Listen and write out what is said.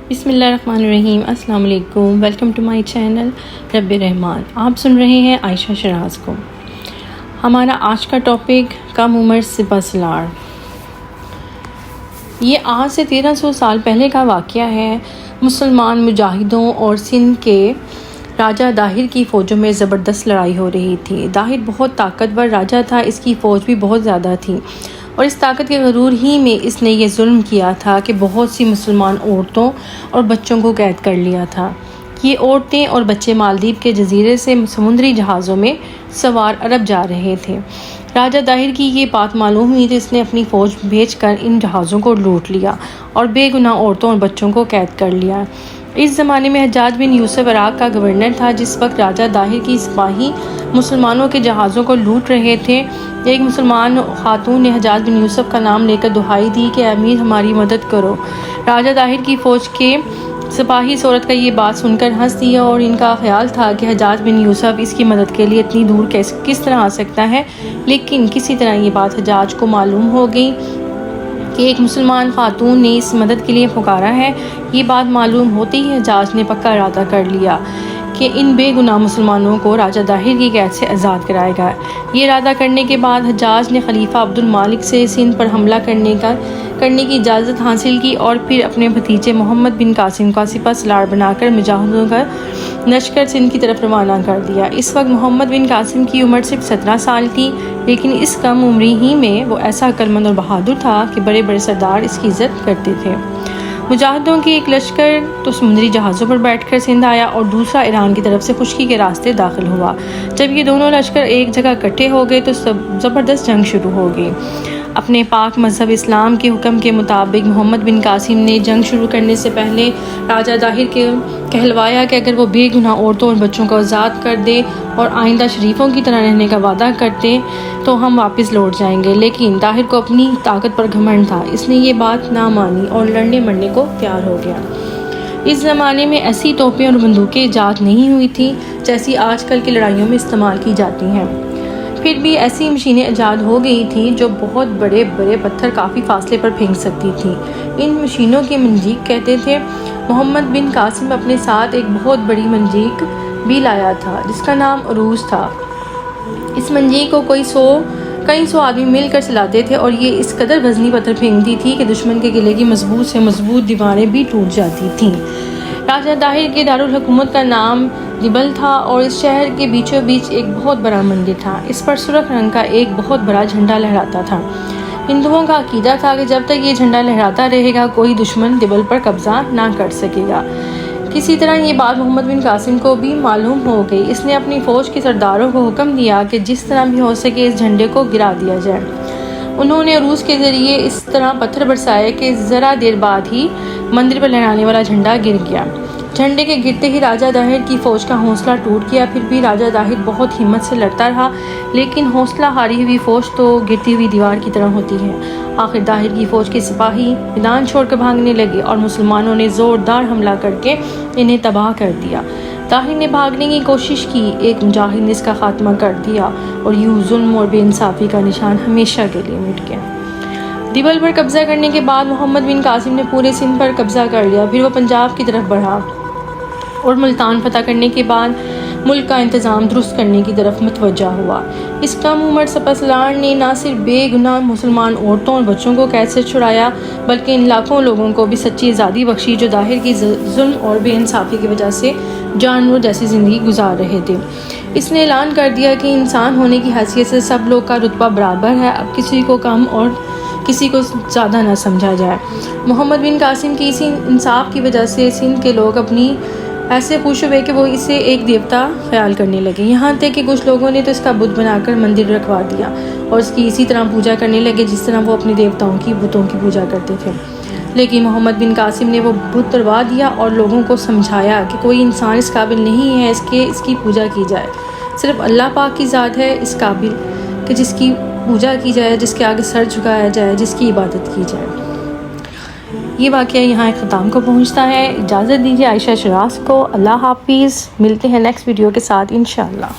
بسم اللہ الرحمن الرحیم۔ السلام علیکم، ویلکم ٹو مائی چینل رب رحمان۔ آپ سن رہے ہیں عائشہ شراز کو۔ ہمارا آج کا ٹاپک کم عمر سپہ سالار۔ یہ آج سے 1300 سال پہلے کا واقعہ ہے۔ مسلمان مجاہدوں اور سندھ کے راجہ داہر کی فوجوں میں زبردست لڑائی ہو رہی تھی۔ داہر بہت طاقتور راجہ تھا، اس کی فوج بھی بہت زیادہ تھی، اور اس طاقت کے غرور ہی میں اس نے یہ ظلم کیا تھا کہ بہت سی مسلمان عورتوں اور بچوں کو قید کر لیا تھا۔ یہ عورتیں اور بچے مالدیپ کے جزیرے سے سمندری جہازوں میں سوار عرب جا رہے تھے۔ راجہ داہر کی یہ بات معلوم ہوئی تو اس نے اپنی فوج بھیج کر ان جہازوں کو لوٹ لیا اور بے گناہ عورتوں اور بچوں کو قید کر لیا۔ اس زمانے میں حجاج بن یوسف عراق کا گورنر تھا۔ جس وقت راجہ داہر کی سپاہی مسلمانوں کے جہازوں کو لوٹ رہے تھے، ایک مسلمان خاتون نے حجاج بن یوسف کا نام لے کر دہائی دی کہ امیر ہماری مدد کرو۔ راجہ داہر کی فوج کے سپاہی اس عورت کا یہ بات سن کر ہنس دیا، اور ان کا خیال تھا کہ حجاج بن یوسف اس کی مدد کے لیے اتنی دور کس طرح آ سکتا ہے۔ لیکن کسی طرح یہ بات حجاج کو معلوم ہو گئی کہ ایک مسلمان خاتون نے اس مدد کے لیے پکارا ہے۔ یہ بات معلوم ہوتے ہی حجاج نے پکا ارادہ کر لیا کہ ان بے گناہ مسلمانوں کو راجہ داہر کی قید سے آزاد کرائے گا۔ یہ ارادہ کرنے کے بعد حجاج نے خلیفہ عبد المالک سے سندھ پر حملہ کرنے کی اجازت حاصل کی، اور پھر اپنے بھتیجے محمد بن قاسم کا سپہ سالار بنا کر مجاہدوں کا لشکر سندھ کی طرف روانہ کر دیا۔ اس وقت محمد بن قاسم کی عمر صرف 17 سال تھی، لیکن اس کم عمری ہی میں وہ ایسا عقلمند اور بہادر تھا کہ بڑے بڑے سردار اس کی عزت کرتے تھے۔ مجاہدوں کی ایک لشکر تو سمندری جہازوں پر بیٹھ کر سندھ آیا، اور دوسرا ایران کی طرف سے خشکی کے راستے داخل ہوا۔ جب یہ دونوں لشکر ایک جگہ اکٹھے ہو گئے تو زبردست جنگ شروع ہو گئی۔ اپنے پاک مذہب اسلام کے حکم کے مطابق محمد بن قاسم نے جنگ شروع کرنے سے پہلے راجہ داہر کے کہلوایا کہ اگر وہ بے گناہ عورتوں اور بچوں کو آزاد کر دے اور آئندہ شریفوں کی طرح رہنے کا وعدہ کرتے تو ہم واپس لوٹ جائیں گے۔ لیکن داہر کو اپنی طاقت پر گھمنڈ تھا، اس نے یہ بات نہ مانی اور لڑنے مرنے کو تیار ہو گیا۔ اس زمانے میں ایسی توپیں اور بندوقیں ایجاد نہیں ہوئی تھیں جیسی آج کل کی لڑائیوں میں استعمال کی جاتی ہیں۔ پھر بھی ایسی مشینیں ایجاد ہو گئی تھیں جو بہت بڑے بڑے پتھر کافی فاصلے پر پھینک سکتی تھیں۔ ان مشینوں کی منجیق کہتے تھے۔ محمد بن قاسم اپنے ساتھ ایک بہت بڑی منجیق بھی لایا تھا جس کا نام عروج تھا۔ اس منجیق کو کئی سو آدمی مل کر چلاتے تھے، اور یہ اس قدر وزنی پتھر پھینکتی تھی کہ دشمن کے قلعے کی مضبوط سے مضبوط دیواریں بھی ٹوٹ جاتی تھیں۔ راجہ داہر کے دارالحکومت کا نام دبل تھا، اور اس شہر کے بیچوں بیچ ایک بہت بڑا مندر تھا۔ اس پر سرخ رنگ کا ایک بہت بڑا جھنڈا لہراتا تھا۔ ہندوؤں کا عقیدہ تھا کہ جب تک یہ جھنڈا لہراتا رہے گا کوئی دشمن دبل پر قبضہ نہ کر سکے گا۔ کسی طرح یہ بات محمد بن قاسم کو بھی معلوم ہو گئی۔ اس نے اپنی فوج کے سرداروں کو حکم دیا کہ جس طرح بھی ہو سکے اس جھنڈے کو گرا دیا جائے۔ انہوں نے عروج کے ذریعے اس طرح پتھر برسائے کہ ذرا دیر بعد ہی مندر پر لہرانے والا جھنڈا گر گیا۔ جھنڈے کے گرتے ہی راجہ داہر کی فوج کا حوصلہ ٹوٹ گیا۔ پھر بھی راجہ داہر بہت ہمت سے لڑتا رہا، لیکن حوصلہ ہاری ہوئی فوج تو گرتی ہوئی دیوار کی طرح ہوتی ہے۔ آخر داہر کی فوج کے سپاہی میدان چھوڑ کر بھاگنے لگے، اور مسلمانوں نے زوردار حملہ کر کے انہیں تباہ کر دیا۔ داہر نے بھاگنے کی کوشش کی، ایک مجاہد نے اس کا خاتمہ کر دیا، اور یوں ظلم اور بے انصافی کا نشان ہمیشہ کے لیے مٹ گیا۔ دبل پر قبضہ کرنے کے بعد محمد بن قاسم نے پورے سندھ پر قبضہ کر لیا۔ پھر وہ پنجاب کی طرف بڑھا، اور ملتان فتح کرنے کے بعد ملک کا انتظام درست کرنے کی طرف متوجہ ہوا۔ اس کم عمر سپہ سالار نے نہ صرف بے گناہ مسلمان عورتوں اور بچوں کو قید سے چھڑایا، بلکہ ان لاکھوں لوگوں کو بھی سچی آزادی بخشی جو داہر کی ظلم اور بے انصافی کی وجہ سے جانور جیسی زندگی گزار رہے تھے۔ اس نے اعلان کر دیا کہ انسان ہونے کی حیثیت سے سب لوگ کا رتبہ برابر ہے، اب کسی کو کم اور کسی کو زیادہ نہ سمجھا جائے۔ محمد بن قاسم کی اسی انصاف کی وجہ سے سندھ کے لوگ اپنی ایسے خوش ہوئے کہ وہ اسے ایک دیوتا خیال کرنے لگے، یہاں تک کہ کچھ لوگوں نے تو اس کا بت بنا کر مندر رکھوا دیا اور اس کی اسی طرح پوجا کرنے لگے جس طرح وہ اپنے دیوتاؤں کی بتوں کی پوجا کرتے تھے۔ لیکن محمد بن قاسم نے وہ بت توڑوا دیا اور لوگوں کو سمجھایا کہ کوئی انسان اس قابل نہیں ہے اس کی پوجا کی جائے، صرف اللہ پاک کی ذات ہے اس قابل کہ جس کی پوجا کی جائے، جس کے آگے سر جھکایا جائے، جس کی عبادت کی جائے۔ یہ واقعہ یہاں اختتام کو پہنچتا ہے۔ اجازت دیجیے عائشہ شراز کو۔ اللہ حافظ، ملتے ہیں نیکسٹ ویڈیو کے ساتھ انشاءاللہ۔